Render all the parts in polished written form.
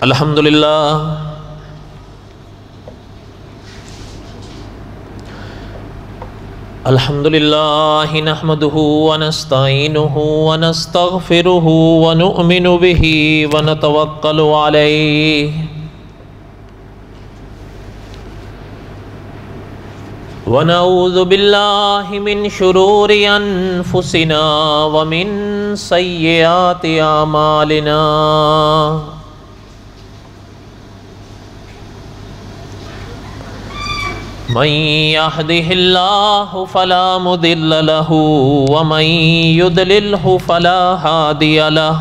الحمدللہ الحمدللہ نحمده ونستعینه ونستغفره ونؤمن به ونتوکل علیہ ونعوذ باللہ من شرور انفسنا ومن سیئات اعمالنا من يهده الله فلا مضل له ومن يضلله فلا هادي له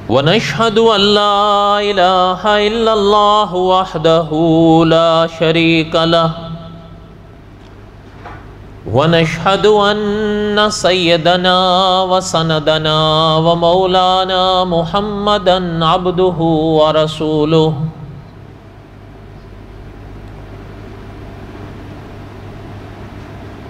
ونشهد أن لا إله إلا الله وحده لا شريك له ونشهد أن سيدنا وسندنا ومولانا محمدا عبده ورسوله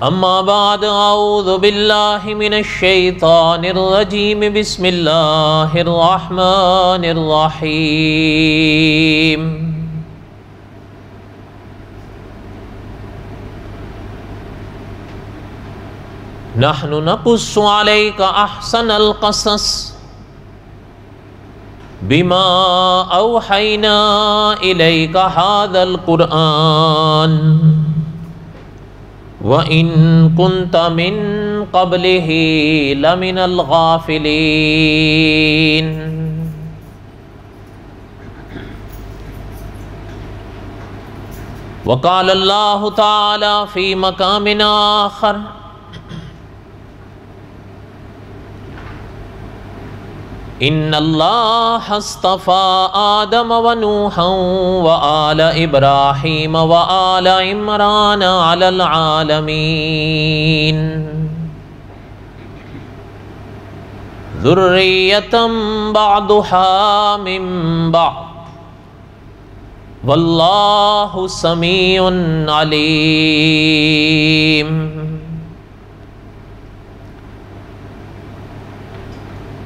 أما بعد أعوذ بالله من الشيطان الرجيم بسم الله الرحمن الرحيم نحن نقص عليك أحسن القصص بما أوحينا إليك هذا القرآن وإن كنت من قبله لمن الغافلين وقال الله تعالى في مقام آخر إن الله اصطفى آدم ونوحا وآل إبراهيم وآل عمران على العالمين ذرية بعضها من بعض والله سميع عليم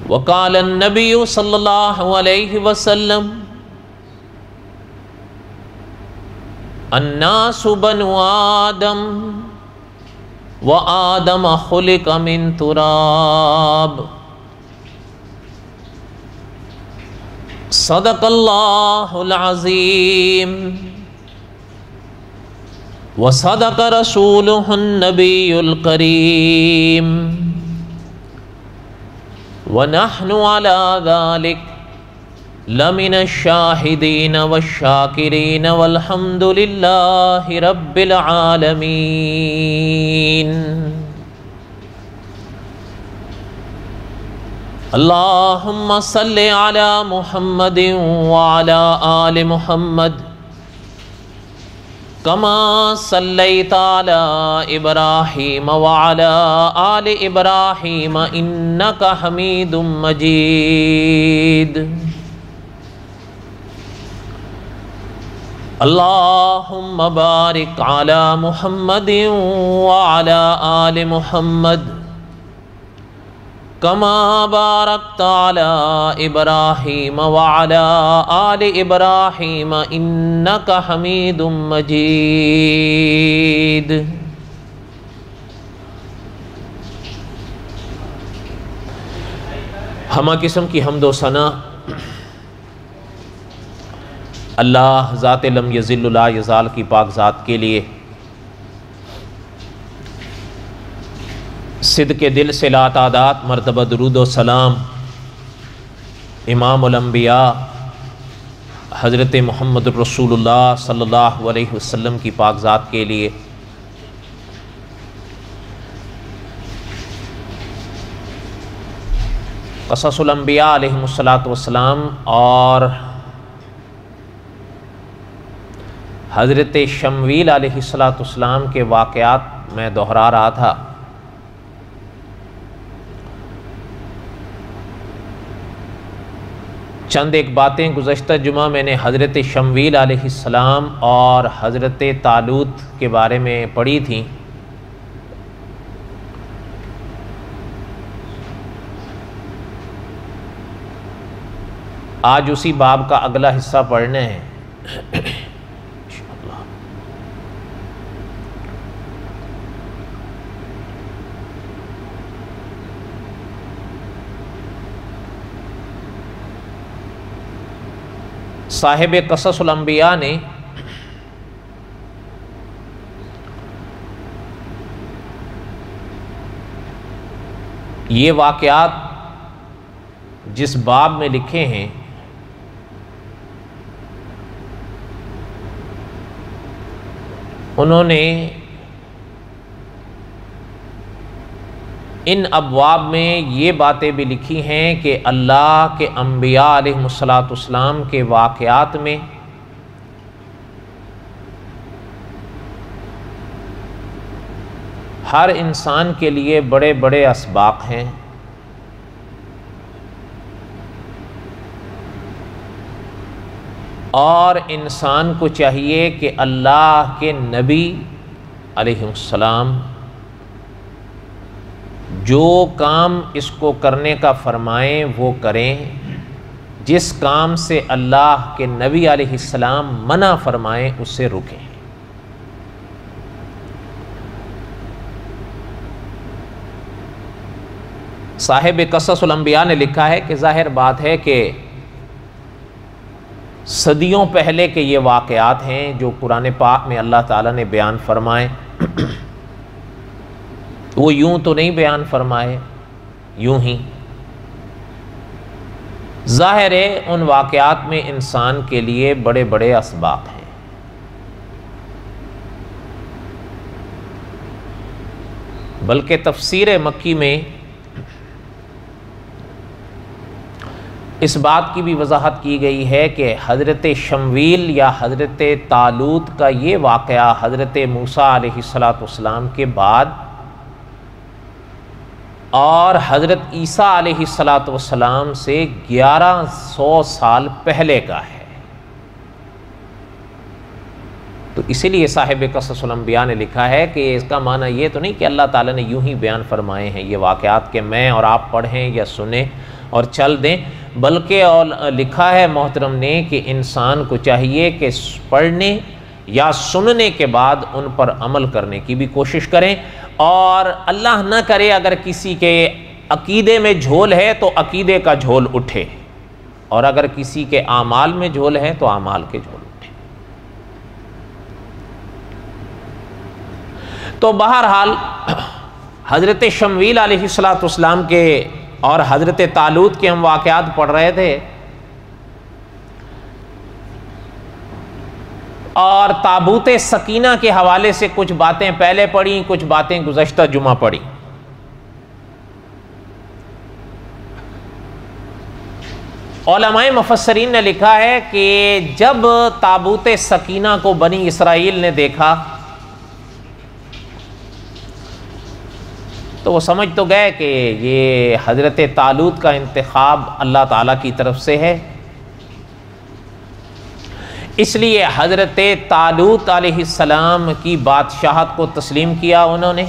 وقال النبي صلى الله عليه وسلم الناس بنو آدم وآدم خلق من تراب صدق الله العظيم وصدق رسوله النبي الكريم ونحن على ذلك لمن الشاهدين والشاكرين والحمد لله رب العالمين اللهم صل على محمد وعلى آل محمد كما صليت على إبراهيم وعلى آل إبراهيم إنك حميد مجيد اللهم بارك على محمد وعلى آل محمد كما باركت على إبراهيم وعلى آل إبراهيم إنك حميد مجيد ہمہ قسم کی حمد و ثنا اللہ ذات لم یزل لا یزال کی پاک ذات کے لیے صدق دل سے لا تعداد مرتبہ درود و سلام امام الانبیاء حضرت محمد رسول اللہ صلی اللہ علیہ وسلم کی پاک ذات کے لیے قصص الانبیاء علیہم السلام اور حضرت شمویل علیہ السلام کے واقعات میں دہرا رہا تھا۔ چند ایک باتیں گزشتہ جمعہ میں نے حضرت شمویل علیہ السلام اور حضرت طالوت کے بارے میں پڑھی تھیں۔ آج اسی باب کا اگلا حصہ پڑھنا ہے انشاءاللہ۔ صاحب قصص الانبیاء نے یہ واقعات جس باب میں لکھے ہیں انہوں نے ان ابواب میں یہ باتیں بھی لکھی ہیں کہ اللہ کے انبیاء علیہ الصلاۃ والسلام کے واقعات میں ہر انسان کے لیے بڑے بڑے اسباق ہیں، اور انسان کو چاہیے کہ اللہ کے نبی علیہ السلام جو کام اس کو کرنے کا فرمائیں وہ کریں، جس کام سے اللہ کے نبی علیہ السلام منع فرمائیں اس سے رکیں۔ صاحب قصص الانبیاء نے لکھا ہے کہ ظاہر بات ہے کہ صدیوں پہلے کے یہ واقعات ہیں جو قرآن پاک میں اللہ تعالیٰ نے بیان فرمائے، وہ یوں تو نہیں بیان فرمائے یوں ہی، ظاہر ہے ان واقعات میں انسان کے لیے بڑے بڑے اسباق ہیں۔ بلکہ تفسیر مکی میں اس بات کی بھی وضاحت کی گئی ہے کہ حضرت شمویل یا حضرت طالوت کا یہ واقعہ حضرت موسیٰ علیہ السلام کے بعد اور حضرت عیسیٰ علیہ السلام سے 1100 سال پہلے کا ہے۔ تو اسی لیے صاحب قصص الانبیاء نے لکھا ہے کہ اس کا معنی یہ تو نہیں کہ اللہ تعالیٰ نے یوں ہی بیان فرمائے ہیں یہ واقعات کہ میں اور آپ پڑھیں یا سنیں اور چل دیں، بلکہ اور لکھا ہے محترم نے کہ انسان کو چاہیے کہ پڑھنے یا سننے کے بعد ان پر عمل کرنے کی بھی کوشش کریں، اور اللہ نہ کرے اگر کسی کے عقیدے میں جھول ہے تو عقیدے کا جھول اٹھے، اور اگر کسی کے اعمال میں جھول ہے تو اعمال کے جھول اٹھے۔ تو بہرحال حضرت شمویل علیہ السلام کے اور حضرت طالوت کے ہم واقعات پڑھ رہے تھے، اور تابوت سکینہ کے حوالے سے کچھ باتیں پہلے پڑھی، کچھ باتیں گزشتہ جمعہ پڑھی۔ علماء مفسرین نے لکھا ہے کہ جب تابوت سکینہ کو بنی اسرائیل نے دیکھا تو وہ سمجھ تو گئے کہ یہ حضرت طالوت کا انتخاب اللہ تعالیٰ کی طرف سے ہے، اس لیے حضرت طالوت علیہ السلام کی بادشاہت کو تسلیم کیا انہوں نے،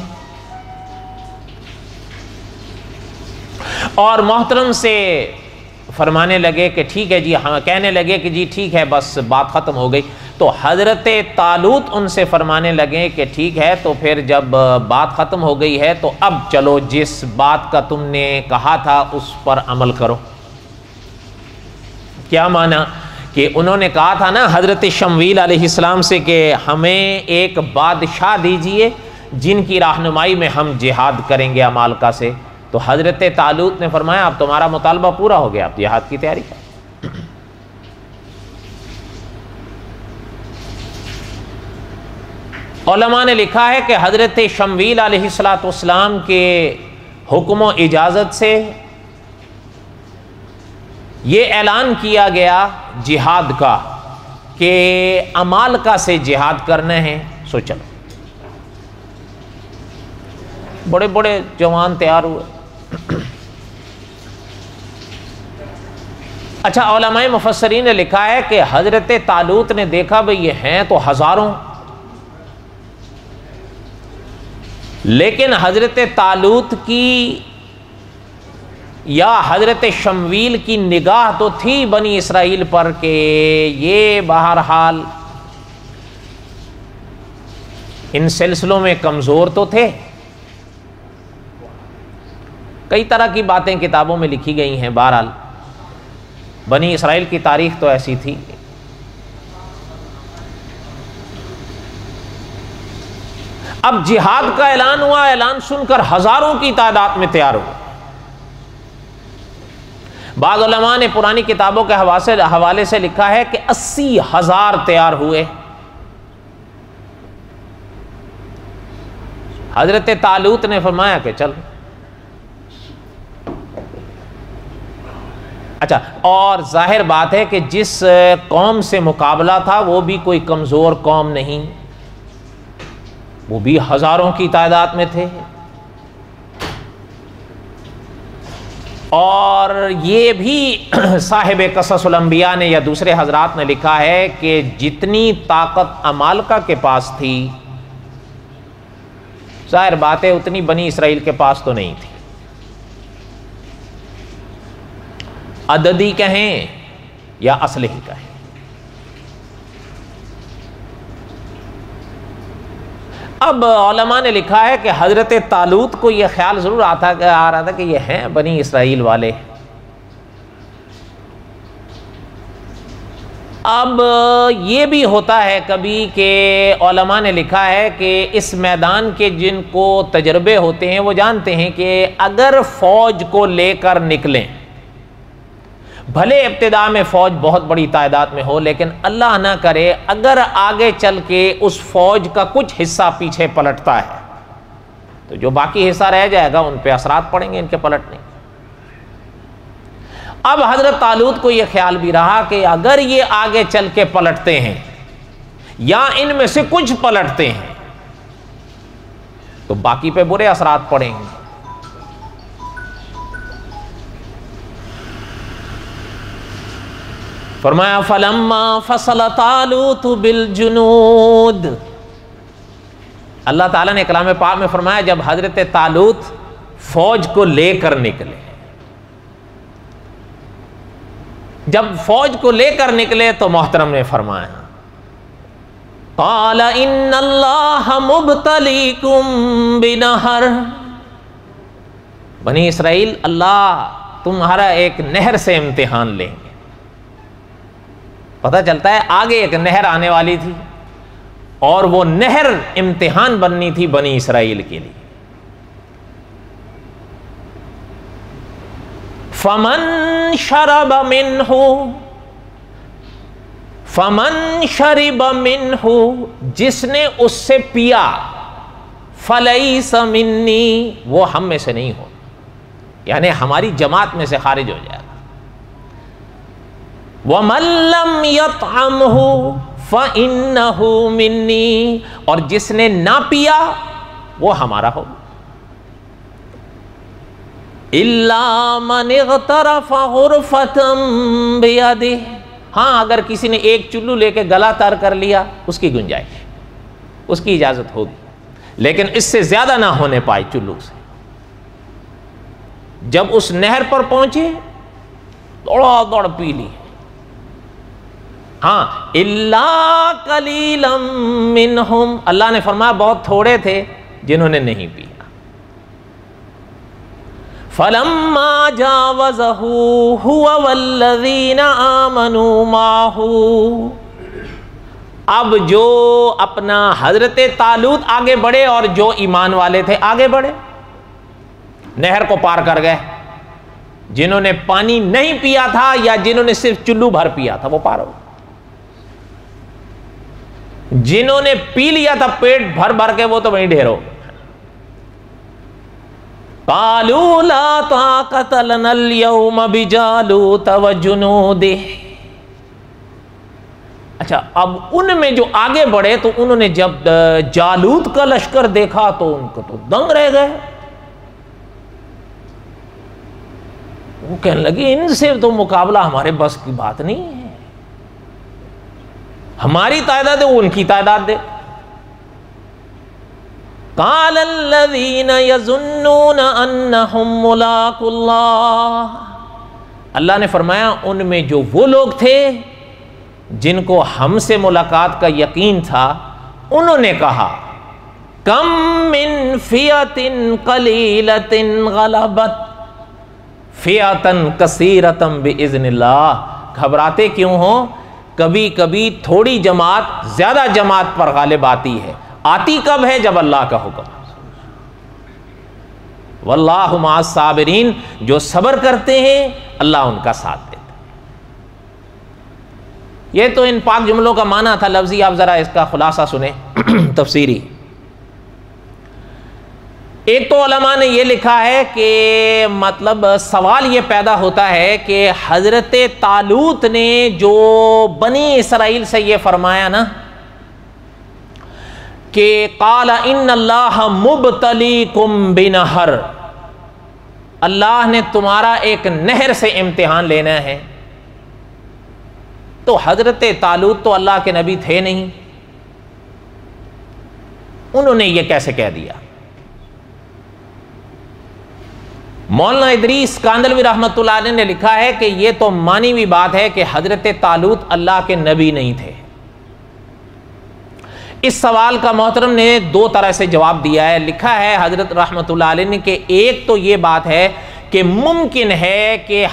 اور محترم سے فرمانے لگے کہ ٹھیک ہے جی، ہم کہنے لگے کہ جی ٹھیک ہے بس بات ختم ہو گئی۔ تو حضرت طالوت ان سے فرمانے لگے کہ ٹھیک ہے تو پھر جب بات ختم ہو گئی ہے تو اب چلو جس بات کا تم نے کہا تھا اس پر عمل کرو۔ کیا معنی کہ انہوں نے کہا تھا نا حضرت شمویل علیہ السلام سے کہ ہمیں ایک بادشاہ دیجئے جن کی رہنمائی میں ہم جہاد کریں گے عمالقہ سے، تو حضرت طالوت نے فرمایا اب تمہارا مطالبہ پورا ہو گیا، اب جہاد کی تیاری کرو۔ علماء نے لکھا ہے کہ حضرت شمویل علیہ السلام کے حکم و اجازت سے یہ اعلان کیا گیا جہاد کا کہ عمالقہ سے جہاد کرنا ہے، سو چلو۔ بڑے بڑے جوان تیار ہوئے۔ اچھا، علماء مفسرین نے لکھا ہے کہ حضرت طالوت نے دیکھا بھئی یہ ہیں تو ہزاروں، لیکن حضرت طالوت کی یا حضرت شمویل کی نگاہ تو تھی بنی اسرائیل پر کہ یہ بہرحال ان سلسلوں میں کمزور تو تھے. کئی طرح کی باتیں کتابوں میں لکھی گئی ہیں. بہرحال بنی اسرائیل کی تاریخ تو ایسی تھی. اب جہاد کا اعلان ہوا، اعلان سن کر ہزاروں کی تعداد میں تیار ہوئے. بعض علماء نے پرانی کتابوں کے حوالے سے لکھا ہے کہ 80,000 تیار ہوئے. حضرت طالوت نے فرمایا کہ چل. اچھا، اور ظاہر بات ہے کہ جس قوم سے مقابلہ تھا وہ بھی کوئی کمزور قوم نہیں، وہ بھی ہزاروں کی تعداد میں تھے. اور یہ بھی صاحب قصص الانبیاء نے یا دوسرے حضرات نے لکھا ہے کہ جتنی طاقت عمالقہ کے پاس تھی، ظاہر بات ہے اتنی بنی اسرائیل کے پاس تو نہیں تھی. عددی کہیں یا اسلحے کہیں. اب علماء نے لکھا ہے کہ حضرت طالوت کو یہ خیال ضرور آ رہا تھا کہ یہ ہیں بنی اسرائیل والے. اب یہ بھی ہوتا ہے کبھی کہ علماء نے لکھا ہے کہ اس میدان کے جن کو تجربے ہوتے ہیں وہ جانتے ہیں کہ اگر فوج کو لے کر نکلیں، بھلے ابتدا میں فوج بہت بڑی تعداد میں ہو، لیکن اللہ نہ کرے اگر آگے چل کے اس فوج کا کچھ حصہ پیچھے پلٹتا ہے تو جو باقی حصہ رہ جائے گا ان پہ اثرات پڑیں گے ان کے پلٹنے. اب حضرت طالوت کو یہ خیال بھی رہا کہ اگر یہ آگے چل کے پلٹتے ہیں یا ان میں سے کچھ پلٹتے ہیں تو باقی پہ برے اثرات پڑیں گے. فرمایا فلما فصل طالوت بالجنود. اللہ تعالیٰ نے کلام پاک میں فرمایا جب حضرت طالوت فوج کو لے کر نکلے، جب فوج کو لے کر نکلے تو محترم نے فرمایا قال ان اللہ مبتلیکم بنہر. بنی اسرائیل، اللہ تمہارا ایک نہر سے امتحان لیں گے. پتہ چلتا ہے آگے ایک نہر آنے والی تھی اور وہ نہر امتحان بننی تھی بنی اسرائیل کے لیے. فمن شرب منہ، جس نے اس سے پیا، فلیس منی، وہ ہم میں سے نہیں ہو، یعنی ہماری جماعت میں سے خارج ہو جائے گا. وَمَن لَّمْ يَطْعَمْهُ فَإِنَّهُ مِنِّي، اور جس نے نہ پیا وہ ہمارا ہو. إِلَّا مَنِ اغْتَرَفَ غُرْفَةً بِيَدِهِ، ہاں اگر کسی نے ایک چلو لے کے گلا تار کر لیا اس کی گنجائش، اس کی اجازت ہوگی، لیکن اس سے زیادہ نہ ہونے پائے چلو سے. جب اس نہر پر پہنچے دوڑا دوڑ پی لی. ہاں الا قلیلا منہم، اللہ نے فرمایا بہت تھوڑے تھے جنہوں نے نہیں پیا. فلما جاوزہ هو والذین آمنوا معہ، اب جو اپنا حضرت طالوت آگے بڑھے اور جو ایمان والے تھے آگے بڑھے، نہر کو پار کر گئے. جنہوں نے پانی نہیں پیا تھا یا جنہوں نے صرف چلو بھر پیا تھا وہ پار ہو. جنہوں نے پی لیا تھا پیٹ بھر بھر کے وہ تو وہیں ڈھیر ہو. قالوا لا طاقت لنا اليوم بجالوت وجنودہ. اچھا، اب ان میں جو آگے بڑھے تو انہوں نے جب جالوت کا لشکر دیکھا تو ان کو تو دنگ رہ گئے. وہ کہنے لگے ان سے تو مقابلہ ہمارے بس کی بات نہیں ہے، ہماری تعداد ہے وہ ان کی تعداد دے. قال الذین یظنون انہم ملاقو اللہ، اللہ نے فرمایا ان میں جو وہ لوگ تھے جن کو ہم سے ملاقات کا یقین تھا، انہوں نے کہا کم من فیۃ قلیلۃ غلبت فیۃ کثیرۃ باذن اللہ، گھبراتے کیوں ہو؟ کبھی کبھی تھوڑی جماعت زیادہ جماعت پر غالب آتی ہے، آتی کب ہے؟ جب اللہ کا حکم۔ واللہ مع الصابرین، جو صبر کرتے ہیں اللہ ان کا ساتھ دیتا ہے۔ یہ تو ان پاک جملوں کا معنی تھا لفظی، آپ ذرا اس کا خلاصہ سنیں تفسیری۔ ایک تو علماء نے یہ لکھا ہے کہ مطلب سوال یہ پیدا ہوتا ہے کہ حضرت طالوت نے جو بنی اسرائیل سے یہ فرمایا نا کہ قال ان اللہ مبتلیکم بنہر، اللہ نے تمہارا ایک نہر سے امتحان لینا ہے، تو حضرت طالوت تو اللہ کے نبی تھے نہیں، انہوں نے یہ کیسے کہہ دیا؟ مولانا ادریس کاندلوی رحمۃ اللہ علیہ نے لکھا ہے کہ یہ تو معنوی بات ہے کہ حضرت طالوت اللہ کے نبی نہیں تھے۔ اس سوال کا محترم نے دو طرح سے جواب دیا ہے، لکھا ہے حضرت رحمۃ اللہ علیہ نے کہ ایک تو یہ بات ہے کہ ممکن ہے کہ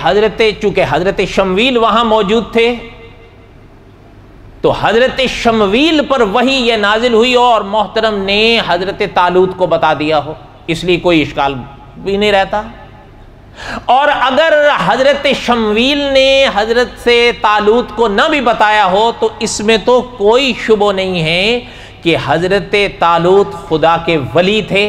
چونکہ حضرت شمویل وہاں موجود تھے تو حضرت شمویل پر وحی یہ نازل ہوئی اور محترم نے حضرت طالوت کو بتا دیا ہو، اس لیے کوئی اشکال بھی نہیں رہتا۔ اور اگر حضرت شمویل نے حضرت سے طالوت کو نہ بھی بتایا ہو تو اس میں تو کوئی شبہ نہیں ہے کہ حضرت طالوت خدا کے ولی تھے،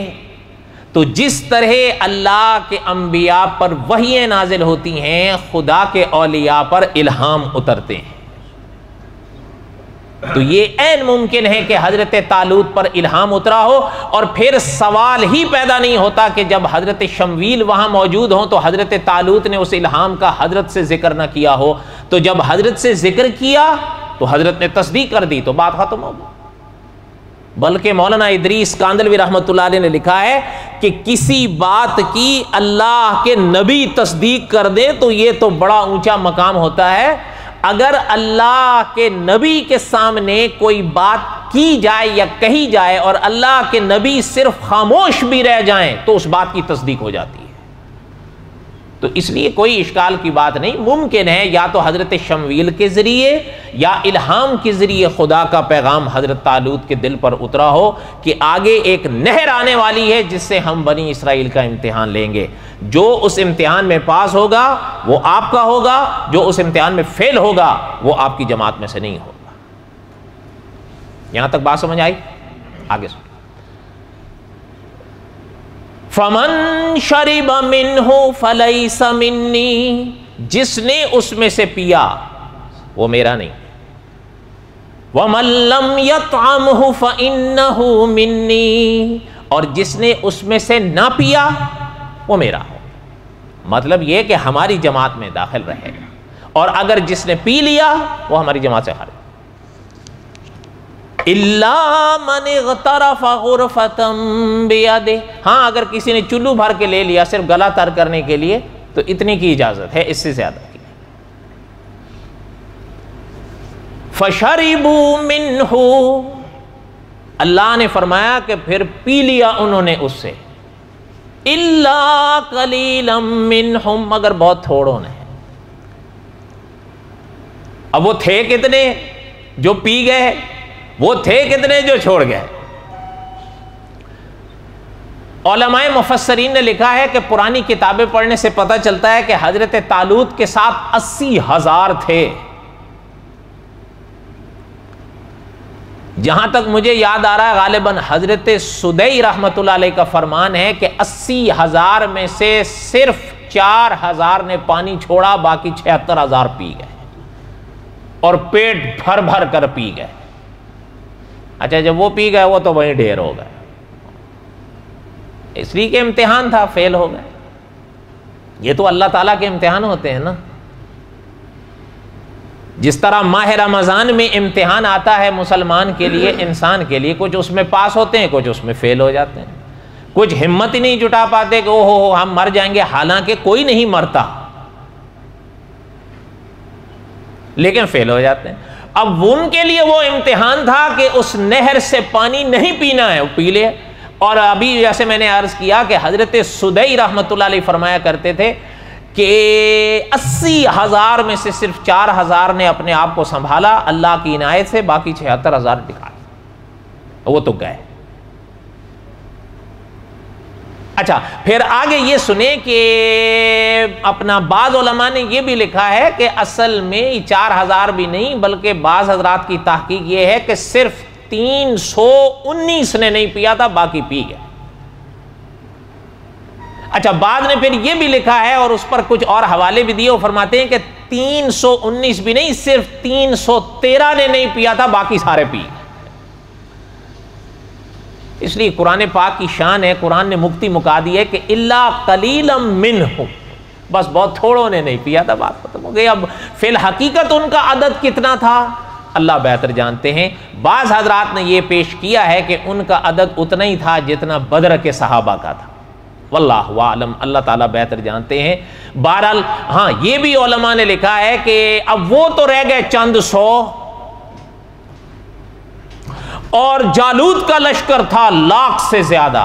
تو جس طرح اللہ کے انبیاء پر وحییں نازل ہوتی ہیں خدا کے اولیاء پر الہام اترتے ہیں، تو یہ عین ممکن ہے کہ حضرت طالوت پر الہام اترا ہو، اور پھر سوال ہی پیدا نہیں ہوتا کہ جب حضرت شمویل وہاں موجود ہوں تو حضرت طالوت نے اس الہام کا حضرت سے ذکر نہ کیا ہو، تو جب حضرت سے ذکر کیا تو حضرت نے تصدیق کر دی تو بات ختم ہو گئی۔ بلکہ مولانا ادریس کاندلوی رحمۃ اللہ علیہ نے لکھا ہے کہ کسی بات کی اللہ کے نبی تصدیق کر دے تو یہ تو بڑا اونچا مقام ہوتا ہے، اگر اللہ کے نبی کے سامنے کوئی بات کی جائے یا کہی جائے اور اللہ کے نبی صرف خاموش بھی رہ جائیں تو اس بات کی تصدیق ہو جاتی ہے، تو اس لیے کوئی اشکال کی بات نہیں۔ ممکن ہے یا تو حضرت شمویل کے ذریعے یا الہام کے ذریعے خدا کا پیغام حضرت طالوت کے دل پر اترا ہو کہ آگے ایک نہر آنے والی ہے جس سے ہم بنی اسرائیل کا امتحان لیں گے، جو اس امتحان میں پاس ہوگا وہ آپ کا ہوگا، جو اس امتحان میں فیل ہوگا وہ آپ کی جماعت میں سے نہیں ہوگا۔ یہاں تک بات سمجھ آئی؟ آگے سن۔ فَمَن شَرِبَ مِنْهُ فَلَيْسَ مِنِّي، جس نے اس میں سے پیا وہ میرا نہیں۔ وَمَن لَّمْ يَطْعَمْهُ فَإِنَّهُ مِنِّي، اور جس نے اس میں سے نہ پیا وہ میرا ہو، مطلب یہ کہ ہماری جماعت میں داخل رہے گا، اور اگر جس نے پی لیا وہ ہماری جماعت سے خارج۔ إِلَّا مَنِ اغْتَرَفَ غُرْفَةً بِيَدِهِ، ہاں اگر کسی نے چلو بھر کے لے لیا صرف گلا تر کرنے کے لیے تو اتنی کی اجازت ہے، اس سے زیادہ کی۔ فَشَرِبُوا مِنْهُ، اللہ نے فرمایا کہ پھر پی لیا انہوں نے اس سے، إِلَّا قَلِيلًا مِّنْهُمْ، مگر بہت تھوڑوں نے۔ اب وہ تھے کتنے جو پی گئے، وہ تھے کتنے جو چھوڑ گئے؟ علماء مفسرین نے لکھا ہے کہ پرانی کتابیں پڑھنے سے پتہ چلتا ہے کہ حضرت طالوت کے ساتھ 80,000 تھے۔ جہاں تک مجھے یاد آ رہا ہے غالباً حضرت سدی رحمۃ اللہ علیہ کا فرمان ہے کہ 80,000 میں سے صرف 4,000 نے پانی چھوڑا، باقی 76,000 پی گئے اور پیٹ بھر بھر کر پی گئے۔ اچھا جب وہ پی گئے وہ تو وہیں ڈھیر ہو گئے، اس لیے کہ امتحان تھا، فیل ہو گئے۔ یہ تو اللہ تعالیٰ کے امتحان ہوتے ہیں نا۔ جس طرح ماہ رمضان میں امتحان آتا ہے مسلمان کے لیے، انسان کے لیے، کچھ اس میں پاس ہوتے ہیں، کچھ اس میں فیل ہو جاتے ہیں، کچھ ہمت ہی نہیں جٹا پاتے کہ اوہ ہم مر جائیں گے، حالانکہ کوئی نہیں مرتا لیکن فیل ہو جاتے ہیں۔ اب ان کے لیے وہ امتحان تھا کہ اس نہر سے پانی نہیں پینا ہے، وہ پی لے۔ اور ابھی جیسے میں نے عرض کیا کہ حضرت سدئی رحمۃ اللہ علیہ فرمایا کرتے تھے کہ 80,000 میں سے صرف 4,000 نے اپنے آپ کو سنبھالا اللہ کی عنایت سے، باقی 76,000 نکال وہ تو گئے۔ اچھا پھر آگے یہ سنیں کہ اپنا بعض علماء نے یہ بھی لکھا ہے کہ اصل میں 4,000 بھی نہیں، بلکہ بعض حضرات کی تحقیق یہ ہے کہ صرف 319 نے نہیں پیا تھا، باقی پی گئے۔ اچھا بعض نے پھر یہ بھی لکھا ہے اور اس پر کچھ اور حوالے بھی دیے، وہ فرماتے ہیں کہ 319 بھی نہیں، صرف 313 نے نہیں پیا تھا، باقی سارے پی گئے۔ اس لیے قرآن پاک کی شان ہے، قرآن نے مکتی مکا دی ہے کہ الا قلیلا منہم، بس بہت تھوڑوں نے نہیں پیا تھا، بات ختم ہو گئی۔ اب فی الحقیقت ان کا عدد کتنا تھا اللہ بہتر جانتے ہیں۔ بعض حضرات نے یہ پیش کیا ہے کہ ان کا عدد اتنا ہی تھا جتنا بدر کے صحابہ کا تھا، واللہ اعلم، اللہ تعالیٰ بہتر جانتے ہیں۔ بہرحال ہاں یہ بھی علماء نے لکھا ہے کہ اب وہ تو رہ گئے چند سو، اور جالوت کا لشکر تھا 1,00,000 سے زیادہ۔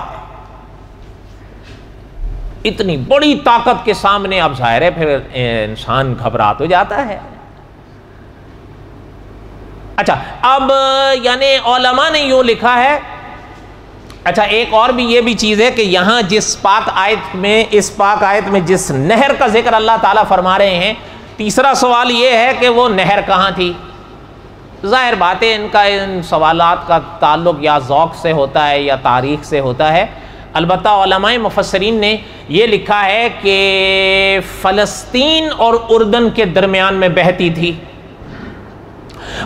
اتنی بڑی طاقت کے سامنے اب ظاہر ہے پھر انسان گھبرا تو جاتا ہے۔ اچھا اب یعنی علماء نے یوں لکھا ہے۔ اچھا ایک اور بھی یہ بھی چیز ہے کہ یہاں جس پاک آیت میں، اس پاک آیت میں جس نہر کا ذکر اللہ تعالیٰ فرما رہے ہیں، تیسرا سوال یہ ہے کہ وہ نہر کہاں تھی؟ ظاہر بات ہے ان کا ان سوالات کا تعلق یا ذوق سے ہوتا ہے یا تاریخ سے ہوتا ہے۔ البتہ علماء مفسرین نے یہ لکھا ہے کہ فلسطین اور اردن کے درمیان میں بہتی تھی،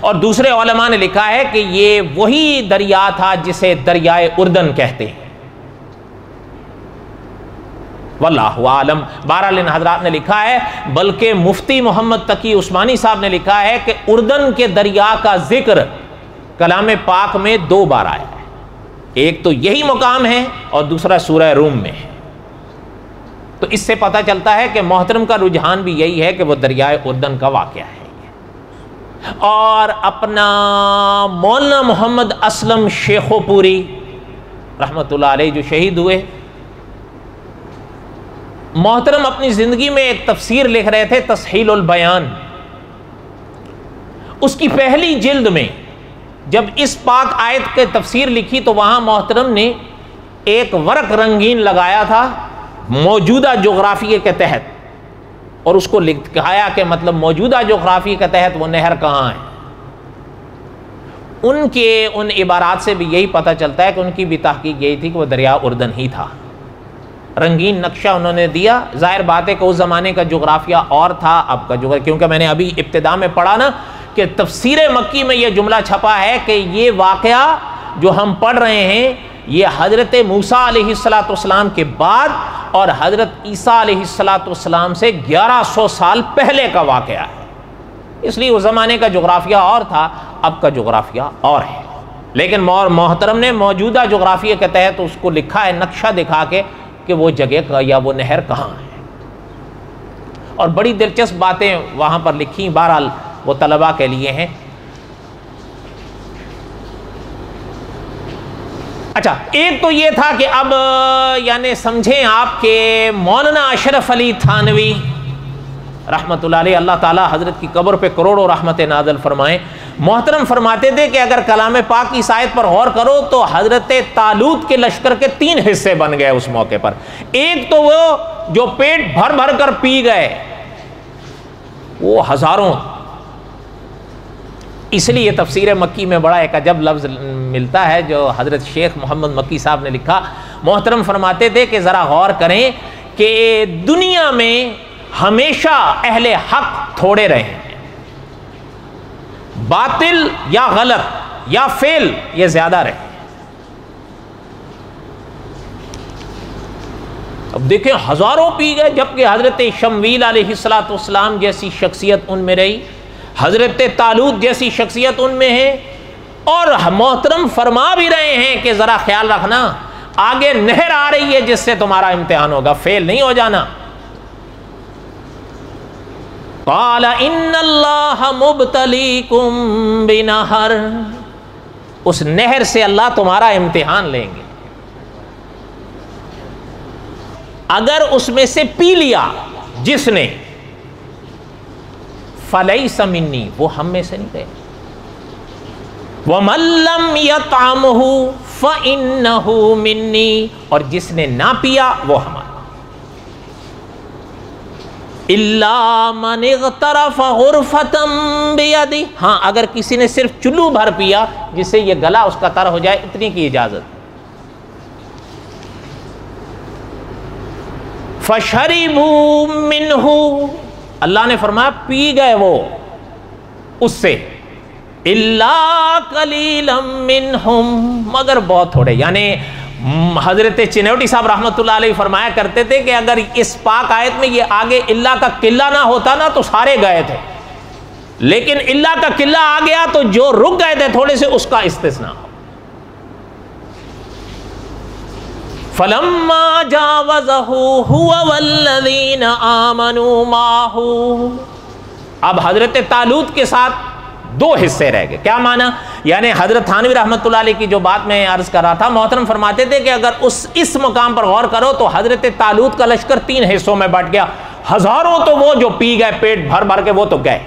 اور دوسرے علماء نے لکھا ہے کہ یہ وہی دریا تھا جسے دریائے اردن کہتے ہیں، واللہ عالم۔ بہرحال ان حضرات نے لکھا ہے، بلکہ مفتی محمد تقی عثمانی صاحب نے لکھا ہے کہ اردن کے دریا کا ذکر کلام پاک میں 2 بار آیا ہے، ایک تو یہی مقام ہے اور دوسرا سورہ روم میں ہے۔ تو اس سے پتہ چلتا ہے کہ محترم کا رجحان بھی یہی ہے کہ وہ دریائے اردن کا واقعہ ہے۔ اور اپنا مولانا محمد اسلم شیخو پوری رحمۃ اللہ علیہ جو شہید ہوئے، محترم اپنی زندگی میں ایک تفسیر لکھ رہے تھے تصحیل البیان، اس کی پہلی جلد میں جب اس پاک آیت کے تفسیر لکھی تو وہاں محترم نے ایک ورق رنگین لگایا تھا موجودہ جغرافیے کے تحت، اور اس کو لکھایا کہ مطلب موجودہ جغرافیے کے تحت وہ نہر کہاں ہے۔ ان کے ان عبارات سے بھی یہی پتہ چلتا ہے کہ ان کی بھی تحقیق یہی تھی کہ وہ دریا اردن ہی تھا۔ رنگین نقشہ انہوں نے دیا، ظاہر بات ہے کہ اس زمانے کا جغرافیہ اور تھا، اب کا جغرافیہ، کیونکہ میں نے ابھی ابتدا میں پڑھا نا کہ تفسیر مکی میں یہ جملہ چھپا ہے کہ یہ واقعہ جو ہم پڑھ رہے ہیں یہ حضرت موسیٰ علیہ السلام کے بعد اور حضرت عیسیٰ علیہ السلام سے 1100 سال پہلے کا واقعہ ہے، اس لیے اس زمانے کا جغرافیہ اور تھا، اب کا جغرافیہ اور ہے۔ لیکن محترم نے موجودہ جغرافیے کے تحت اس کو لکھا ہے نقشہ دکھا کے کہ وہ جگہ یا وہ نہر کہاں ہے، اور بڑی دلچسپ باتیں وہاں پر لکھی، بہرحال وہ طلباء کے لیے ہیں۔ اچھا ایک تو یہ تھا کہ اب یعنی سمجھیں آپ کہ مولانا اشرف علی تھانوی رحمۃ اللہ علیہ، اللہ تعالیٰ حضرت کی قبر پہ کروڑوں رحمت نازل فرمائیں، محترم فرماتے تھے کہ اگر کلام پاک کی آیت پر غور کرو تو حضرت طالوت کے لشکر کے 3 حصے بن گئے اس موقع پر۔ ایک تو وہ جو پیٹ بھر بھر کر پی گئے وہ ہزاروں، اس لیے تفسیر مکی میں بڑا ایک عجب لفظ ملتا ہے جو حضرت شیخ محمد مکی صاحب نے لکھا، محترم فرماتے تھے کہ ذرا غور کریں کہ دنیا میں ہمیشہ اہل حق تھوڑے رہے ہیں، باطل یا غلط یا فعل یہ زیادہ رہے۔ اب دیکھیں ہزاروں پی گئے، جبکہ حضرت شمویل علیہ السلام جیسی شخصیت ان میں رہی، حضرت طالوت جیسی شخصیت ان میں ہے، اور محترم فرما بھی رہے ہیں کہ ذرا خیال رکھنا آگے نہر آ رہی ہے جس سے تمہارا امتحان ہوگا، فیل نہیں ہو جانا۔ قال ان اللہ مبتلیکم بنہر، اس نہر سے اللہ تمہارا امتحان لیں گے، اگر اس میں سے پی لیا جس نے، فلیس منی، وہ ہم میں سے نہیں گئے، وَمَن لَّمْ يَطْعَمْهُ فَإِنَّهُ مِنِّي، اور جس نے نہ پیا وہ ہمارا، إِلَّا مَنِ اغْتَرَفَ غُرْفَةً بِيَدِهِ، ہاں اگر کسی نے صرف چلو بھر پیا جس سے یہ گلا اس کا تر ہو جائے، اتنی کی اجازت۔ فَشَرِبُوا مِنْهُ، اللہ نے فرمایا پی گئے وہ اس سے، إِلَّا قَلِيلًا مِّنْهُمْ، مگر بہت تھوڑے، یعنی حضرت چنوٹی صاحب رحمۃ اللہ علیہ فرمایا کرتے تھے کہ اگر اس پاک آیت میں یہ آگے اللہ کا قلہ نہ ہوتا نا تو سارے گئے تھے، لیکن اللہ کا قلہ آ گیا تو جو رک گئے تھے تھوڑے سے اس کا استثناء۔ فَلَمَّا جَاوَزَهُ هُوَ وَالَّذِينَ آمَنُوا مَعَهُ، اب حضرت طالوت کے ساتھ دو حصے رہ گئے، کیا معنی؟ یعنی حضرت تھانوی رحمۃ اللہ علیہ کی جو بات میں عرض کر رہا تھا، محترم فرماتے تھے کہ اگر اس مقام پر غور کرو تو حضرت طالوت کا لشکر 3 حصوں میں بٹ گیا، ہزاروں تو وہ جو پی گئے پیٹ بھر بھر کے، وہ تو گئے،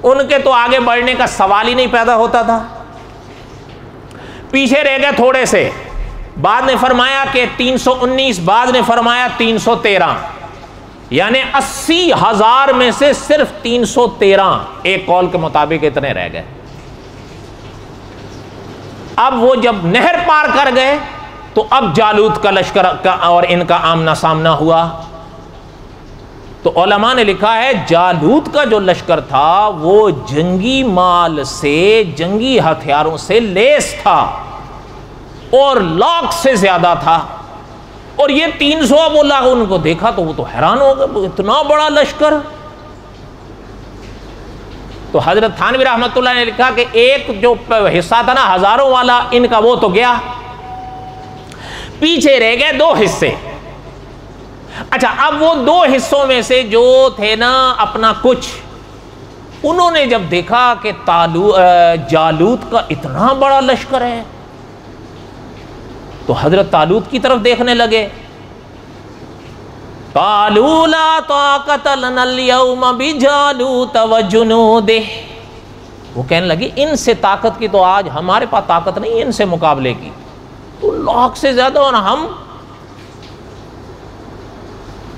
ان کے تو آگے بڑھنے کا سوال ہی نہیں پیدا ہوتا تھا، پیچھے رہ گئے تھوڑے سے، بعد نے فرمایا کہ 319، بعد نے فرمایا 313، یعنی 80,000 میں سے صرف 313 ایک قول کے مطابق اتنے رہ گئے۔ اب وہ جب نہر پار کر گئے تو اب جالوت کا لشکر کا اور ان کا آمنا سامنا ہوا، تو علماء نے لکھا ہے جالوت کا جو لشکر تھا وہ جنگی مال سے، جنگی ہتھیاروں سے لیس تھا اور لاکھ سے زیادہ تھا، اور یہ 300، اب اللہ ان کو دیکھا تو وہ تو حیران ہو گئے، اتنا بڑا لشکر۔ تو حضرت تھانوی رحمۃ اللہ نے لکھا کہ ایک جو حصہ تھا نا ہزاروں والا، ان کا وہ تو گیا، پیچھے رہ گئے 2 حصے۔ اچھا، اب وہ 2 حصوں میں سے جو تھے نا اپنا کچھ، انہوں نے جب دیکھا کہ جالوت کا اتنا بڑا لشکر ہے تو حضرت طالوت کی طرف دیکھنے لگے، قالوا لا طاقت لنا اليوم بجالوت وجنوده، وہ کہنے لگے ان سے طاقت کی تو آج ہمارے پاس طاقت نہیں ہے ان سے مقابلے کی، تو لاکھ سے زیادہ، اور ہم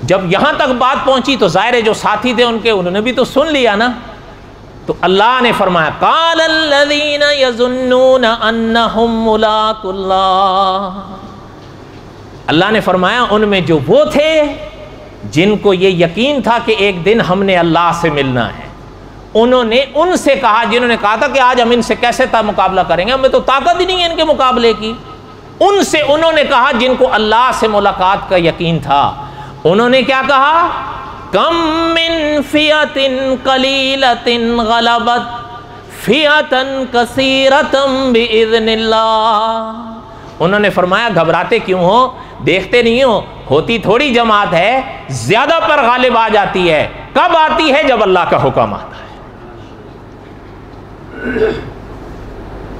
جب یہاں تک بات پہنچی تو ظاہر ہے جو ساتھی تھے ان کے، انہوں نے بھی تو سن لیا نا، تو اللہ نے فرمایا قال الذین یظنون انہم ملاقو اللہ، اللہ نے فرمایا ان میں جو وہ تھے جن کو یہ یقین تھا کہ ایک دن ہم نے اللہ سے ملنا ہے، انہوں نے ان سے کہا جنہوں نے کہا تھا کہ آج ہم ان سے کیسے مقابلہ کریں گے، ہمیں تو طاقت ہی نہیں ہے ان کے مقابلے کی، ان سے انہوں نے کہا جن کو اللہ سے ملاقات کا یقین تھا، انہوں نے کیا کہا، کم من فیۃ قلیلۃ غلبت فیۃ کثیرۃ باذن اللہ، انہوں نے فرمایا گھبراتے کیوں ہو، دیکھتے نہیں ہو ہوتی تھوڑی جماعت ہے، زیادہ پر غالب آ جاتی ہے، کب آتی ہے جب اللہ کا حکم آتا ہے۔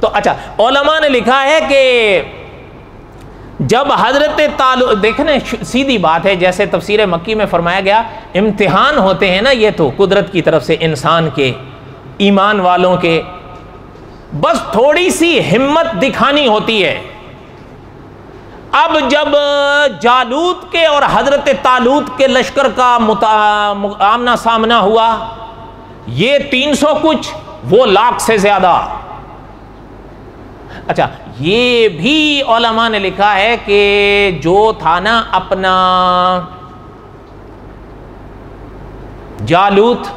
تو اچھا علماء نے لکھا ہے کہ جب حضرت طالوت، دیکھنے سیدھی بات ہے، جیسے تفسیر مکی میں فرمایا گیا امتحان ہوتے ہیں نا یہ تو قدرت کی طرف سے انسان کے، ایمان والوں کے، بس تھوڑی سی ہمت دکھانی ہوتی ہے۔ اب جب جالوت کے اور حضرت طالوت کے لشکر کا آمنا سامنا ہوا، یہ 300 کچھ، وہ لاکھ سے زیادہ۔ اچھا یہ بھی علماء نے لکھا ہے کہ جو تھا نا اپنا جالوت،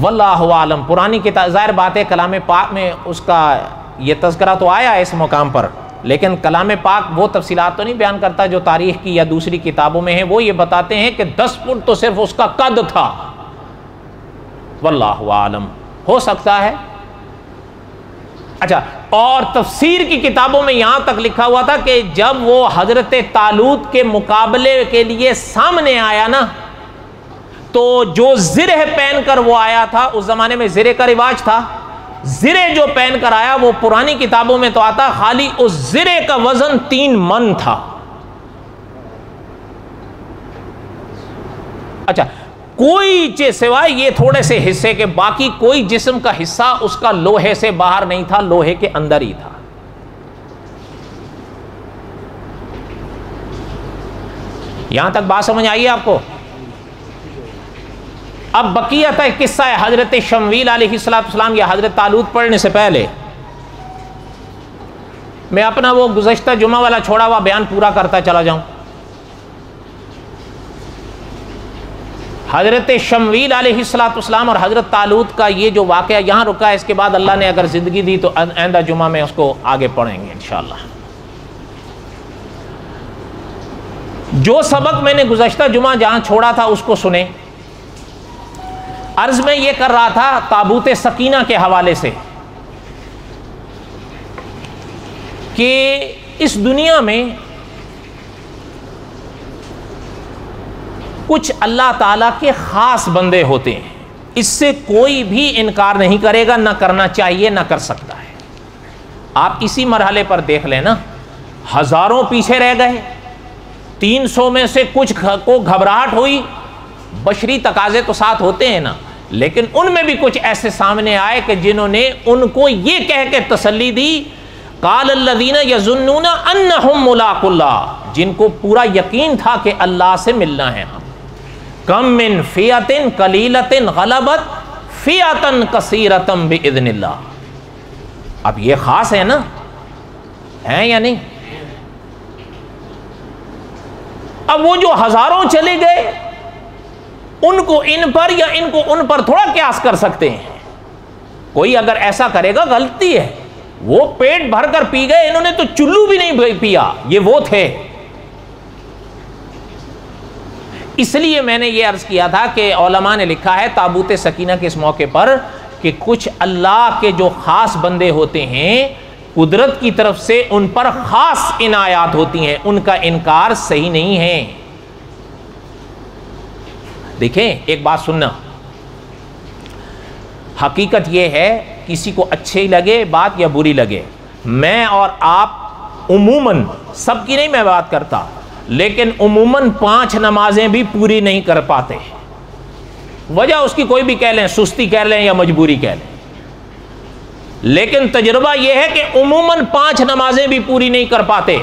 واللہ عالم، پرانی کتاب، ظاہر بات ہے کلام پاک میں اس کا یہ تذکرہ تو آیا ہے اس مقام پر، لیکن کلام پاک وہ تفصیلات تو نہیں بیان کرتا جو تاریخ کی یا دوسری کتابوں میں ہیں. وہ یہ بتاتے ہیں کہ 10 فٹ تو صرف اس کا قد تھا. واللہ عالم, ہو سکتا ہے. اچھا, اور تفسیر کی کتابوں میں یہاں تک لکھا ہوا تھا کہ جب وہ حضرت طالوت کے مقابلے کے لیے سامنے آیا نا, تو جو زرہ پہن کر وہ آیا تھا, اس زمانے میں زرے کا رواج تھا, زرے جو پہن کر آیا وہ پرانی کتابوں میں تو آتا خالی اس زرے کا وزن 3 من تھا. اچھا, کوئی سوائے یہ تھوڑے سے حصے کے باقی کوئی جسم کا حصہ اس کا لوہے سے باہر نہیں تھا, لوہے کے اندر ہی تھا. یہاں تک بات سمجھ آئی ہے آپ کو؟ اب بقیت ہے قصہ ہے حضرت شمویل علیہ السلام یا حضرت طالوت پڑھنے سے پہلے میں اپنا وہ گزشتہ جمعہ والا چھوڑا ہوا بیان پورا کرتا چلا جاؤں. حضرت شمویل علیہ السلام اور حضرت طالوت کا یہ جو واقعہ یہاں رکا ہے, اس کے بعد اللہ نے اگر زندگی دی تو آئندہ جمعہ میں اس کو آگے پڑھیں گے انشاءاللہ. جو سبق میں نے گزشتہ جمعہ جہاں چھوڑا تھا اس کو سنیں. عرض میں یہ کر رہا تھا تابوت سکینہ کے حوالے سے کہ اس دنیا میں کچھ اللہ تعالیٰ کے خاص بندے ہوتے ہیں, اس سے کوئی بھی انکار نہیں کرے گا, نہ کرنا چاہیے نہ کر سکتا ہے. آپ اسی مرحلے پر دیکھ لیں نا, ہزاروں پیچھے رہ گئے, 300 میں سے کچھ کو گھبراہٹ ہوئی, بشری تقاضے تو ساتھ ہوتے ہیں نا, لیکن ان میں بھی کچھ ایسے سامنے آئے کہ جنہوں نے ان کو یہ کہہ کے تسلی دی, قال الذین یظنون انہم ملاق اللہ, جن کو پورا یقین تھا کہ اللہ سے ملنا ہے ہم, کم من فیۃ قلیلۃ غلبت فیۃ کثیرۃ باذن اللہ. اب یہ خاص ہے نا, ہیں یا نہیں؟ اب وہ جو ہزاروں چلے گئے ان کو ان پر یا ان کو ان پر تھوڑا قیاس کر سکتے ہیں. کوئی اگر ایسا کرے گا غلطی ہے. وہ پیٹ بھر کر پی گئے, انہوں نے تو چلو بھی نہیں پیا, یہ وہ تھے. اس لیے میں نے یہ عرض کیا تھا کہ علماء نے لکھا ہے تابوت سکینہ کے اس موقع پر کہ کچھ اللہ کے جو خاص بندے ہوتے ہیں, قدرت کی طرف سے ان پر خاص عنایات ہوتی ہیں, ان کا انکار صحیح نہیں ہے. دیکھیں ایک بات سننا, حقیقت یہ ہے کسی کو اچھی لگے بات یا بری لگے, میں اور آپ عموماً, سب کی نہیں میں بات کرتا, لیکن عموماً 5 نمازیں بھی پوری نہیں کر پاتے. وجہ اس کی کوئی بھی کہہ لیں, سستی کہہ لیں یا مجبوری کہہ لیں, لیکن تجربہ یہ ہے کہ عموماً 5 نمازیں بھی پوری نہیں کر پاتے.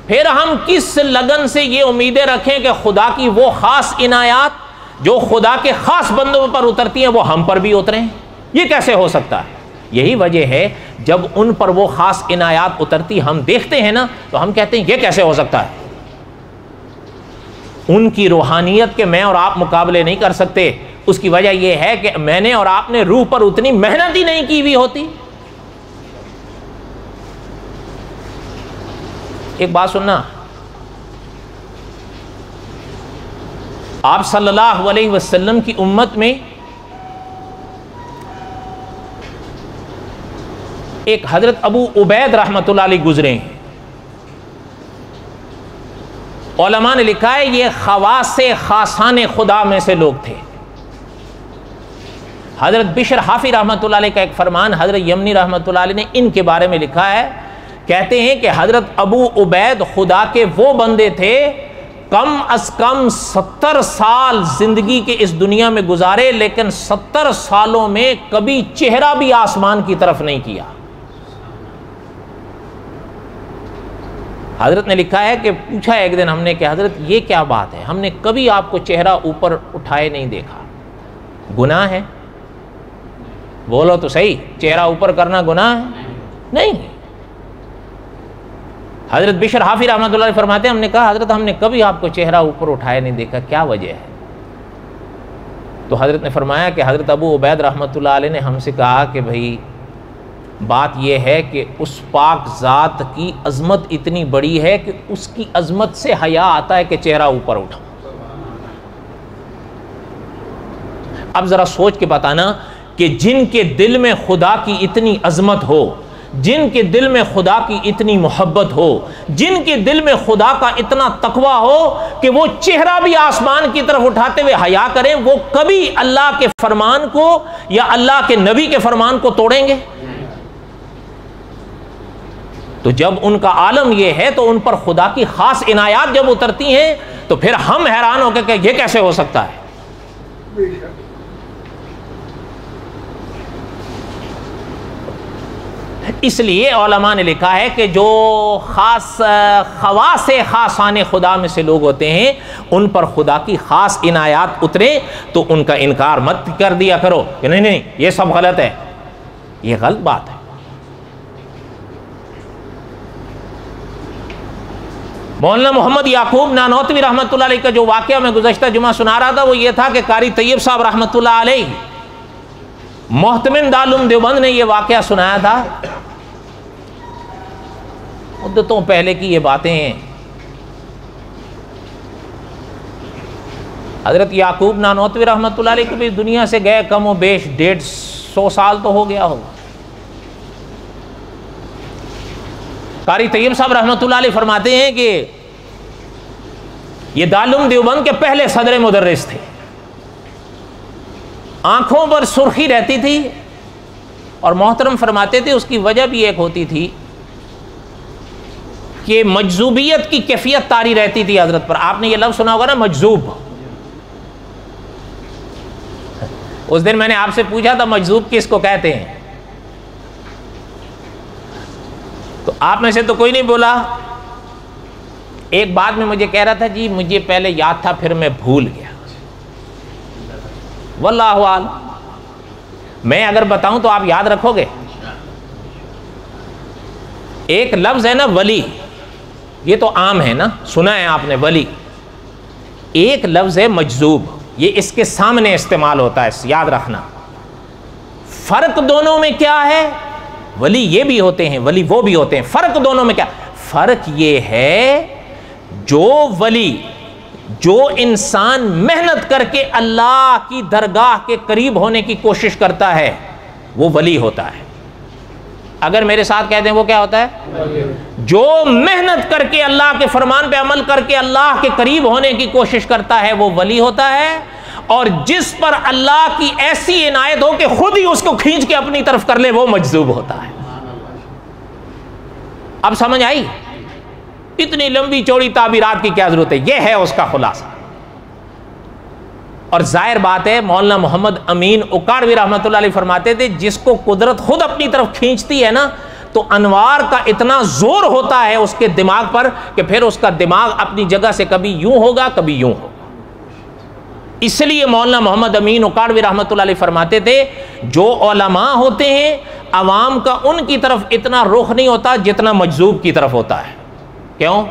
پھر ہم کس لگن سے یہ امیدیں رکھیں کہ خدا کی وہ خاص عنایات جو خدا کے خاص بندوں پر اترتی ہیں وہ ہم پر بھی اتریں؟ یہ کیسے ہو سکتا ہے؟ یہی وجہ ہے جب ان پر وہ خاص عنایات اترتی ہم دیکھتے ہیں نا, تو ہم کہتے ہیں یہ کیسے ہو سکتا ہے. ان کی روحانیت کے میں اور آپ مقابلے نہیں کر سکتے. اس کی وجہ یہ ہے کہ میں نے اور آپ نے روح پر اتنی محنت ہی نہیں کی ہوئی ہوتی. ایک بات سننا, آپ صلی اللہ علیہ وسلم کی امت میں ایک حضرت ابو عبید رحمۃ اللہ علیہ گزرے ہیں. علماء نے لکھا ہے یہ خواص خاصان خدا میں سے لوگ تھے. حضرت بشر حافی رحمۃ اللہ علیہ کا ایک فرمان حضرت یمنی رحمۃ اللہ علیہ نے ان کے بارے میں لکھا ہے. کہتے ہیں کہ حضرت ابو عبید خدا کے وہ بندے تھے کم از کم 70 سال زندگی کے اس دنیا میں گزارے, لیکن 70 سالوں میں کبھی چہرہ بھی آسمان کی طرف نہیں کیا. حضرت نے لکھا ہے کہ پوچھا ایک دن ہم نے کہ حضرت یہ کیا بات ہے, ہم نے کبھی آپ کو چہرہ اوپر اٹھائے نہیں دیکھا, گناہ ہے؟ بولو تو صحیح, چہرہ اوپر کرنا گناہ ہے؟ نہیں. حضرت بشر حافی رحمۃ اللہ علیہ فرماتے ہیں ہم نے کہا حضرت ہم نے کبھی آپ کو چہرہ اوپر اٹھائے نہیں دیکھا, کیا وجہ ہے؟ تو حضرت نے فرمایا کہ حضرت ابو عبید رحمۃ اللہ علیہ نے ہم سے کہا کہ بھائی بات یہ ہے کہ اس پاک ذات کی عظمت اتنی بڑی ہے کہ اس کی عظمت سے حیا آتا ہے کہ چہرہ اوپر اٹھاؤ۔ اب ذرا سوچ کے بتانا کہ جن کے دل میں خدا کی اتنی عظمت ہو، جن کے دل میں خدا کی اتنی محبت ہو، جن کے دل میں خدا کا اتنا تقویٰ ہو کہ وہ چہرہ بھی آسمان کی طرف اٹھاتے ہوئے حیا کریں، وہ کبھی اللہ کے فرمان کو یا اللہ کے نبی کے فرمان کو توڑیں گے؟ تو جب ان کا عالم یہ ہے تو ان پر خدا کی خاص عنایات جب اترتی ہیں تو پھر ہم حیران ہو کے کہ یہ کیسے ہو سکتا ہے۔ اس لیے علماء نے لکھا ہے کہ جو خواص خاصان خدا میں سے لوگ ہوتے ہیں ان پر خدا کی خاص عنایات اترے تو ان کا انکار مت کر دیا کرو کہ نہیں نہیں یہ سب غلط ہے، یہ غلط بات ہے۔ مولانا محمد یعقوب نانوتوی رحمۃ اللہ علیہ کا جو واقعہ میں گزشتہ جمعہ سنا رہا تھا وہ یہ تھا کہ قاری طیب صاحب رحمۃ اللہ علیہ محتمم دارالعلوم دیوبند نے یہ واقعہ سنایا تھا، مدتوں پہلے کی یہ باتیں ہیں۔ حضرت یعقوب نانوتوی رحمۃ اللہ علیہ کو بھی دنیا سے گئے کم و بیش 150 سال تو ہو گیا ہوگا۔ قاری طیب صاحب رحمۃ اللہ علیہ فرماتے ہیں کہ یہ دارالعلوم دیوبند کے پہلے صدر مدرس تھے، آنکھوں پر سرخی رہتی تھی، اور محترم فرماتے تھے اس کی وجہ بھی ایک ہوتی تھی کہ مجذوبیت کی کیفیت طاری رہتی تھی حضرت پر۔ آپ نے یہ لفظ سنا ہوگا نا، مجذوب۔ اس دن میں نے آپ سے پوچھا تھا مجذوب کس کو کہتے ہیں، تو آپ میں سے تو کوئی نہیں بولا۔ ایک بات میں مجھے کہہ رہا تھا جی مجھے پہلے یاد تھا پھر میں بھول گیا، واللہ اعلم۔ میں اگر بتاؤں تو آپ یاد رکھو گے۔ ایک لفظ ہے نا ولی، یہ تو عام ہے نا، سنا ہے آپ نے ولی۔ ایک لفظ ہے مجذوب، یہ اس کے سامنے استعمال ہوتا ہے، یاد رکھنا۔ فرق دونوں میں کیا ہے؟ ولی یہ بھی ہوتے ہیں، ولی وہ بھی ہوتے ہیں، فرق دونوں میں کیا؟ فرق یہ ہے جو ولی، جو انسان محنت کر کے اللہ کی درگاہ کے قریب ہونے کی کوشش کرتا ہے وہ ولی ہوتا ہے۔ اگر میرے ساتھ کہہ دیں وہ کیا ہوتا ہے؟ جو محنت کر کے اللہ کے فرمان پہ عمل کر کے اللہ کے قریب ہونے کی کوشش کرتا ہے وہ ولی ہوتا ہے، اور جس پر اللہ کی ایسی عنایت ہو کہ خود ہی اس کو کھینچ کے اپنی طرف کر لے وہ مجذوب ہوتا ہے۔ اب سمجھ آئی؟ اتنی لمبی چوڑی تعبیرات کی کیا ضرورت ہے، یہ ہے اس کا خلاصہ۔ اور ظاہر بات ہے مولانا محمد امین اکاڑوی رحمۃ اللہ علیہ فرماتے تھے جس کو قدرت خود اپنی طرف کھینچتی ہے نا تو انوار کا اتنا زور ہوتا ہے اس کے دماغ پر کہ پھر اس کا دماغ اپنی جگہ سے کبھی یوں ہوگا کبھی یوں ہوگا۔ اس لیے مولانا محمد امین اکاڑوی رحمۃ اللہ علیہ فرماتے تھے جو علماء ہوتے ہیں عوام کا ان کی طرف اتنا رخ نہیں ہوتا جتنا مجذوب کی طرف ہوتا ہے۔ کیوں؟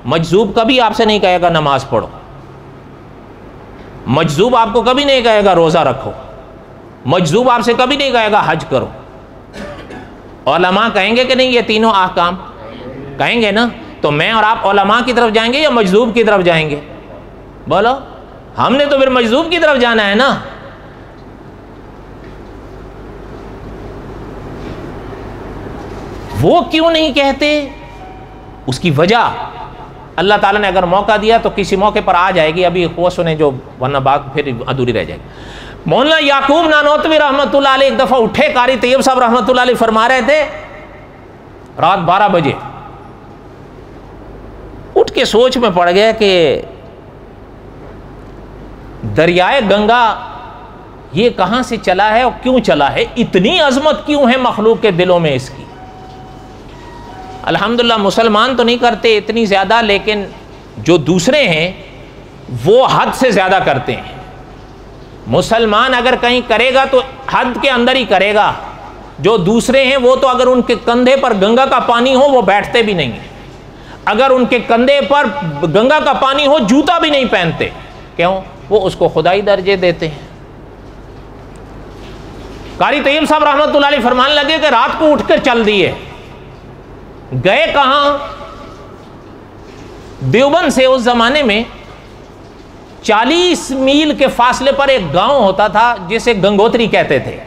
مجذوب کبھی آپ سے نہیں کہے گا نماز پڑھو، مجذوب آپ کو کبھی نہیں کہے گا روزہ رکھو، مجذوب آپ سے کبھی نہیں کہے گا حج کرو۔ علماء کہیں گے کہ نہیں یہ تینوں احکام؟ کہیں گے نا۔ تو میں اور آپ علماء کی طرف جائیں گے یا مجذوب کی طرف جائیں گے؟ بولو، ہم نے تو پھر مجذوب کی طرف جانا ہے نا۔ وہ کیوں نہیں کہتے؟ اس کی وجہ اللہ تعالیٰ نے اگر موقع دیا تو کسی موقع پر آ جائے گی، ابھی وہ سنیں جو، ورنہ بات پھر ادھوری رہ جائے گی۔ مولانا یعقوب نانوتوی رحمۃ اللہ علیہ ایک دفعہ اٹھے، قاری طیب صاحب رحمۃ اللہ علیہ فرما رہے تھے رات 12 بجے، اٹھ کے سوچ میں پڑ گیا کہ دریائے گنگا یہ کہاں سے چلا ہے اور کیوں چلا ہے، اتنی عظمت کیوں ہے مخلوق کے دلوں میں اس کی۔ الحمدللہ مسلمان تو نہیں کرتے اتنی زیادہ، لیکن جو دوسرے ہیں وہ حد سے زیادہ کرتے ہیں۔ مسلمان اگر کہیں کرے گا تو حد کے اندر ہی کرے گا، جو دوسرے ہیں وہ تو اگر ان کے کندھے پر گنگا کا پانی ہو وہ بیٹھتے بھی نہیں ہیں، اگر ان کے کندھے پر گنگا کا پانی ہو جوتا بھی نہیں پہنتے۔ کیوں؟ وہ اس کو خدائی درجے دیتے ہیں۔ قاری طیب صاحب رحمۃ اللہ علیہ فرمانے لگے کہ رات کو اٹھ کر چل دیے. گئے کہاں؟ دیوبند سے اس زمانے میں 40 میل کے فاصلے پر ایک گاؤں ہوتا تھا جسے گنگوتری کہتے تھے.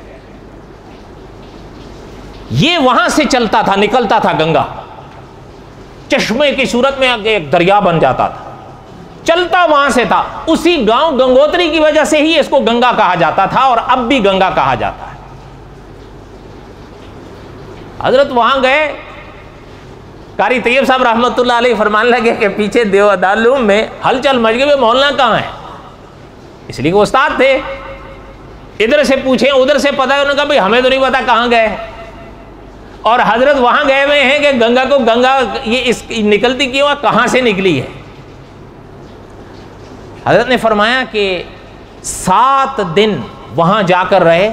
یہ وہاں سے چلتا تھا، نکلتا تھا گنگا، چشمے کی صورت میں ایک دریا بن جاتا تھا، چلتا وہاں سے تھا. اسی گاؤں گنگوتری کی وجہ سے ہی اس کو گنگا کہا جاتا تھا اور اب بھی گنگا کہا جاتا ہے. حضرت وہاں گئے. قاری طیب صاحب رحمۃ اللہ علیہ فرمانے لگے کہ پیچھے دیوبند میں ہلچل مچ گئی، مولانا کہاں ہے؟ اس لیے کہ وہ استاد تھے. ادھر سے پوچھیں ادھر سے پتہ ہے، انہوں نے کہا بھائی ہمیں تو نہیں پتا کہاں گئے. اور حضرت وہاں گئے ہوئے ہیں کہ گنگا کو گنگا یہ اس نکلتی کیوں ہے، کہاں سے نکلی ہے. حضرت نے فرمایا کہ 7 دن وہاں جا کر رہے،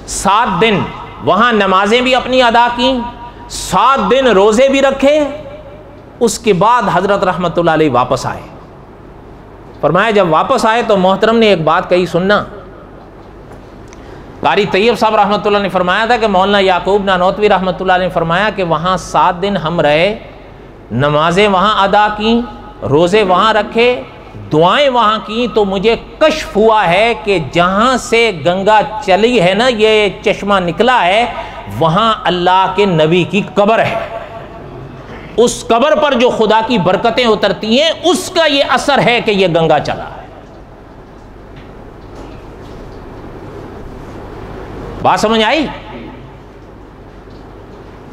7 دن وہاں نمازیں بھی اپنی ادا کیں، 7 دن روزے بھی رکھے. اس کے بعد حضرت رحمت اللہ علیہ واپس آئے. فرمایا جب واپس آئے تو محترم نے ایک بات کہی، سننا. قاری طیب صاحب رحمۃ اللہ نے فرمایا تھا کہ مولانا یعقوب نانوتوی رحمۃ اللہ نے فرمایا کہ وہاں 7 دن ہم رہے، نمازیں وہاں ادا کیں، روزے وہاں رکھے، دعائیں وہاں کی، تو مجھے کشف ہوا ہے کہ جہاں سے گنگا چلی ہے نا، یہ چشمہ نکلا ہے، وہاں اللہ کے نبی کی قبر ہے. اس قبر پر جو خدا کی برکتیں اترتی ہیں اس کا یہ اثر ہے کہ یہ گنگا چلا ہے. بات سمجھ آئی؟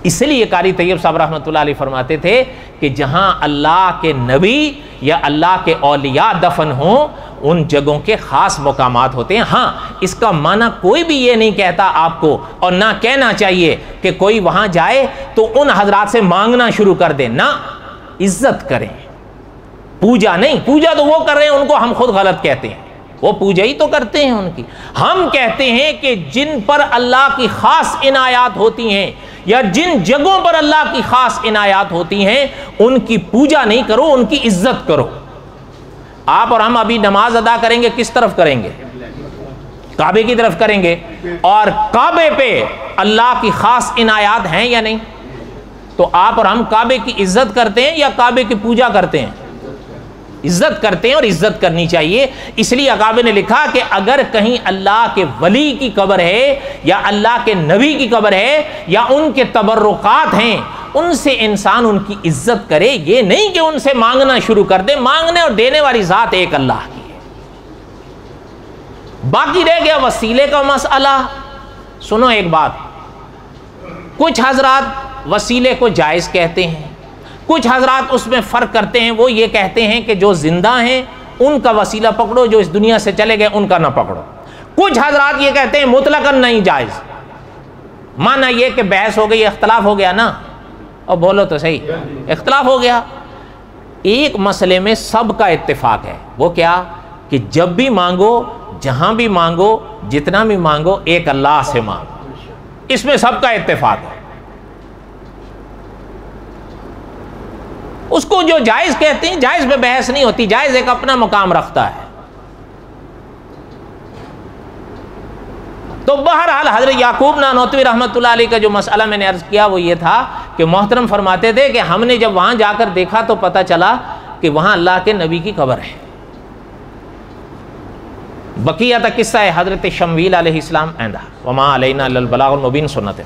اس لیے قاری طیب صاحب رحمۃ اللہ علیہ فرماتے تھے کہ جہاں اللہ کے نبی یا اللہ کے اولیاء دفن ہوں ان جگہوں کے خاص مقامات ہوتے ہیں. ہاں اس کا معنی کوئی بھی یہ نہیں کہتا آپ کو، اور نہ کہنا چاہیے کہ کوئی وہاں جائے تو ان حضرات سے مانگنا شروع کر دے. نہ، عزت کریں، پوجا نہیں. پوجا تو وہ کر رہے ہیں، ان کو ہم خود غلط کہتے ہیں، وہ پوجا ہی تو کرتے ہیں ان کی. ہم کہتے ہیں کہ جن پر اللہ کی خاص عنایات ہوتی ہیں یا جن جگہوں پر اللہ کی خاص عنایات ہوتی ہیں ان کی پوجا نہیں کرو، ان کی عزت کرو. آپ اور ہم ابھی نماز ادا کریں گے، کس طرف کریں گے؟ کعبے کی طرف کریں گے. اور کعبے پہ اللہ کی خاص عنایات ہیں یا نہیں؟ تو آپ اور ہم کعبے کی عزت کرتے ہیں یا کعبے کی پوجا کرتے ہیں؟ عزت کرتے ہیں، اور عزت کرنی چاہیے. اس لیے اکابر نے لکھا کہ اگر کہیں اللہ کے ولی کی قبر ہے یا اللہ کے نبی کی قبر ہے یا ان کے تبرکات ہیں، ان سے انسان ان کی عزت کرے. یہ نہیں کہ ان سے مانگنا شروع کر دے. مانگنے اور دینے والی ذات ایک اللہ کی ہے. باقی رہ گیا وسیلے کا مسئلہ. سنو ایک بات، کچھ حضرات وسیلے کو جائز کہتے ہیں، کچھ حضرات اس میں فرق کرتے ہیں. وہ یہ کہتے ہیں کہ جو زندہ ہیں ان کا وسیلہ پکڑو، جو اس دنیا سے چلے گئے ان کا نہ پکڑو. کچھ حضرات یہ کہتے ہیں مطلقاً نہیں جائز. مانا یہ کہ بحث ہو گئی، اختلاف ہو گیا نا. اور بولو تو صحیح، اختلاف ہو گیا. ایک مسئلے میں سب کا اتفاق ہے. وہ کیا؟ کہ جب بھی مانگو، جہاں بھی مانگو، جتنا بھی مانگو، ایک اللہ سے مانگو. اس میں سب کا اتفاق ہے. اس کو جو جائز کہتے ہیں، جائز پہ بحث نہیں ہوتی. جائز ایک اپنا مقام رکھتا ہے. تو بہرحال حضرت یعقوب نانوتوی رحمۃ اللہ علیہ کا جو مسئلہ میں نے عرض کیا وہ یہ تھا کہ محترم فرماتے تھے کہ ہم نے جب وہاں جا کر دیکھا تو پتہ چلا کہ وہاں اللہ کے نبی کی قبر ہے. بقیہ تک قصہ ہے حضرت شمویل علیہ السلام آئندہ. وما علینا الا البلاغ المبین. سنت ہے.